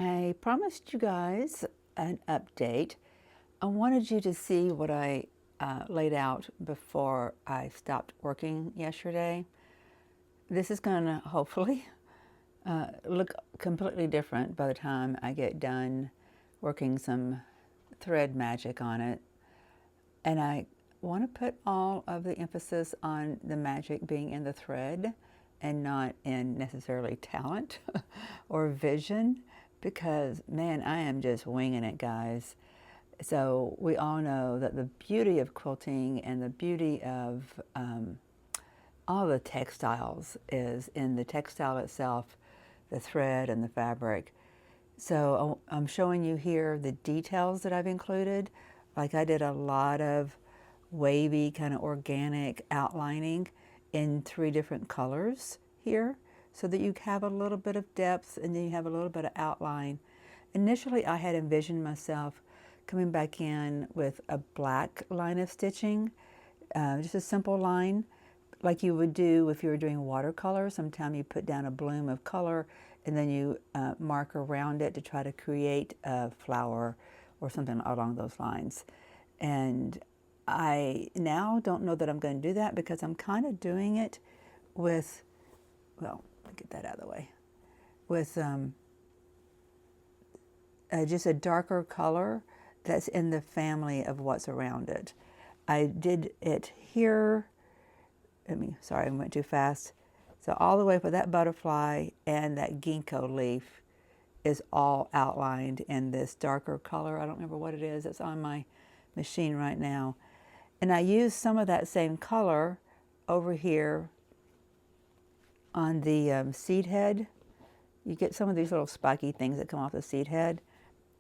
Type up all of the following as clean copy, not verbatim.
I promised you guys an update. I wanted you to see what I laid out before I stopped working yesterday. This is going to hopefully look completely different by the time I get done working some thread magic on it. And I want to put all of the emphasis on the magic being in the thread and not in necessarily talent or vision, because man, I am just winging it, guys. So we all know that the beauty of quilting and the beauty of all the textiles is in the textile itself, the thread and the fabric. So I'm showing you here the details that I've included. Like I did a lot of wavy kind of organic outlining in 3 different colors here so that you have a little bit of depth and then you have a little bit of outline. Initially I had envisioned myself coming back in with a black line of stitching, just a simple line like you would do if you were doing watercolor. Sometimes you put down a bloom of color and then you mark around it to try to create a flower or something along those lines. And I now don't know that I'm going to do that because I'm kind of doing it with, well, let me get that out of the way, with just a darker color that's in the family of what's around it. I did it here. Sorry, I went too fast. So all the way for that butterfly and that ginkgo leaf is all outlined in this darker color. I don't remember what it is. It's on my machine right now. And I used some of that same color over here on the seed head. You get some of these little spiky things that come off the seed head,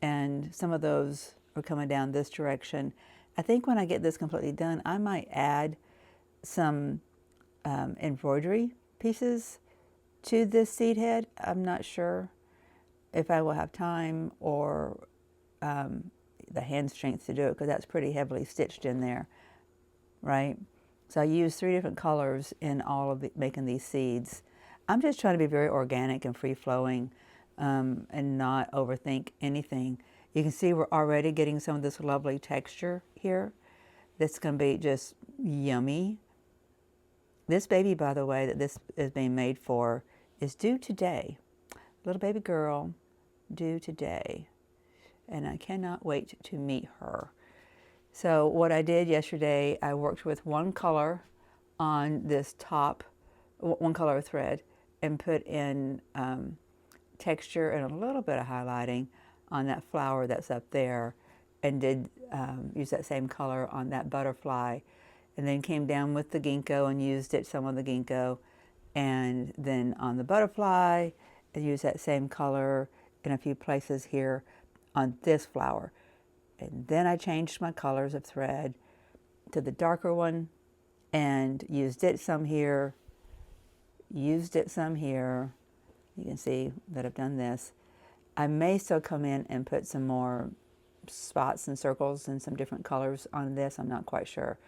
and some of those are coming down this direction. I think when I get this completely done, I might add some embroidery pieces to this seed head. I'm not sure if I will have time or the hand strength to do it, because that's pretty heavily stitched in there, right? So I use 3 different colors in all of making these seeds. I'm just trying to be very organic and free-flowing and not overthink anything. You can see we're already getting some of this lovely texture here that's going to be just yummy. This baby, by the way, that this is being made for is due today. Little baby girl, due today. And I cannot wait to meet her. So what I did yesterday, I worked with one color on this top, one color of thread, and put in texture and a little bit of highlighting on that flower that's up there, and did use that same color on that butterfly, and then came down with the ginkgo and used some of the ginkgo, and then on the butterfly and used that same color in a few places here on this flower. And then I changed my colors of thread to the darker one and used it some here, used it some here. You can see that I've done this. I may still come in and put some more spots and circles and some different colors on this. I'm not quite sure.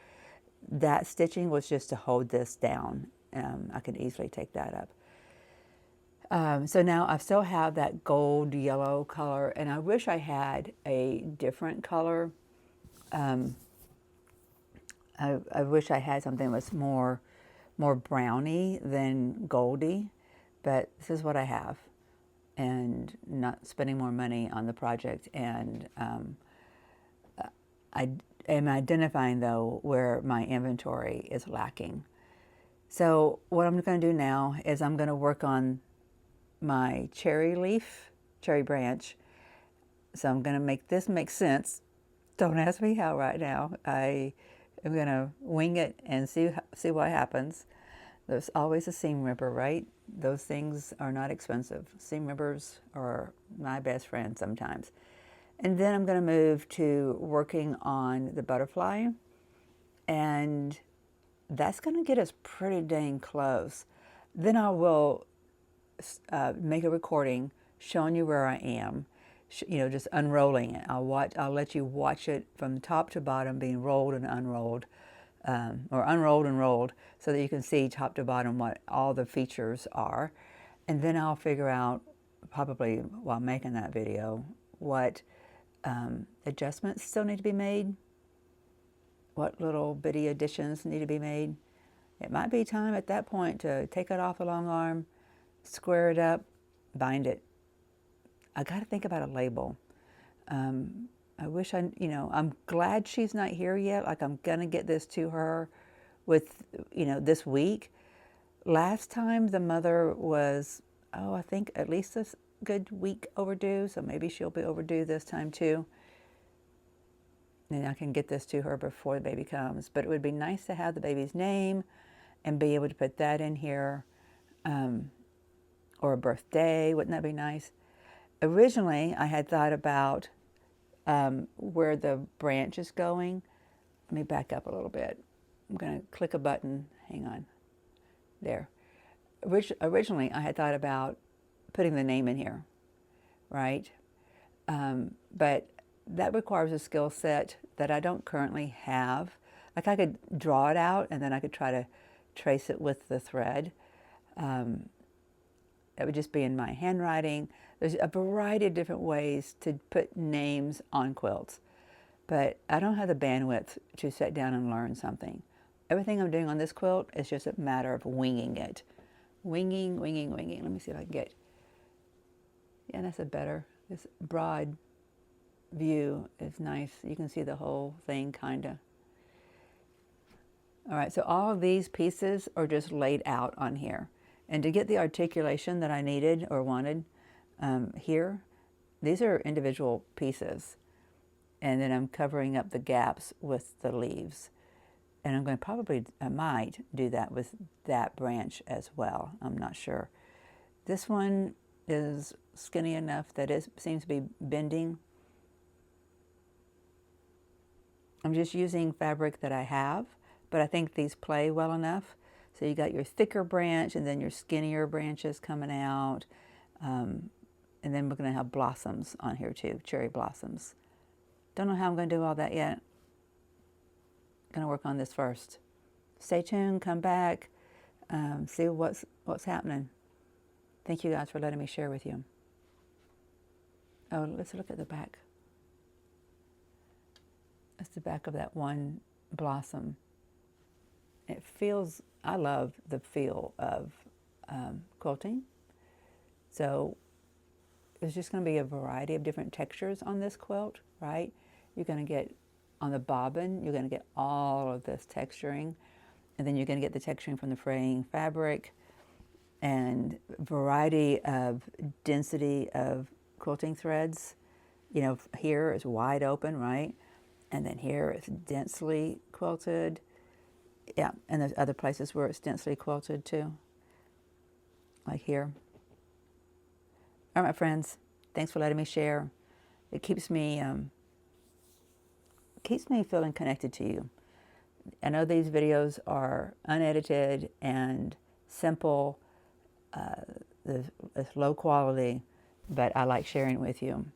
That stitching was just to hold this down. I can easily take that up. So now I still have that gold yellow color, and I wish I had a different color. I wish I had something that was more browny than goldy, but this is what I have, and not spending more money on the project. And I am identifying though where my inventory is lacking. So what I'm going to do now is I'm going to work on my cherry branch. So I'm going to make this make sense. Don't ask me how right now. I am going to wing it and see what happens. There's always a seam ripper, right? Those things are not expensive. Seam rippers are my best friend sometimes. And then I'm going to move to working on the butterfly, and that's going to get us pretty dang close. Then I will make a recording showing you where I am, just unrolling it. I'll let you watch it from top to bottom, being rolled and unrolled, or unrolled and rolled, so that you can see top to bottom what all the features are. And then I'll figure out probably while making that video, what adjustments still need to be made, what little bitty additions need to be made. It might be time at that point to take it off the long arm, square it up, bind it. I got to think about a label. I wish I'm glad she's not here yet. Like, I'm going to get this to her with, this week. Last time the mother was, I think at least a good week overdue, so maybe she'll be overdue this time too. And I can get this to her before the baby comes. But it would be nice to have the baby's name and be able to put that in here, or a birthday. Wouldn't that be nice? Originally, I had thought about where the branch is going. Let me back up a little bit. I'm going to click a button. Hang on. There. Originally, I had thought about putting the name in here, right? But that requires a skill set that I don't currently have. Like, I could draw it out and then I could try to trace it with the thread. It would just be in my handwriting. There's a variety of different ways to put names on quilts, but I don't have the bandwidth to sit down and learn something. Everything I'm doing on this quilt is just a matter of winging it. Winging. Let me see if I can get, yeah, that's a better, this broad view is nice. You can see the whole thing, kinda. All right, so all of these pieces are just laid out on here. And to get the articulation that I needed or wanted here, these are individual pieces. And then I'm covering up the gaps with the leaves. And I'm going to I might do that with that branch as well. I'm not sure. This one is skinny enough that it seems to be bending. I'm just using fabric that I have, but I think these play well enough. So you got your thicker branch and then your skinnier branches coming out. And then we're going to have blossoms on here too, cherry blossoms. Don't know how I'm going to do all that yet. Going to work on this first. Stay tuned, come back, see what's happening. Thank you guys for letting me share with you. Oh, let's look at the back. That's the back of that one blossom. It feels, I love the feel of quilting. So there's just going to be a variety of different textures on this quilt, right? You're going to get, on the bobbin, you're going to get all of this texturing. And then you're going to get the texturing from the fraying fabric and variety of density of quilting threads. You know, here is wide open, right? And then here it's densely quilted. Yeah, and there's other places where it's densely quilted too, like here. All right, my friends, thanks for letting me share. It keeps me feeling connected to you. I know these videos are unedited and simple, it's low quality, but I like sharing with you.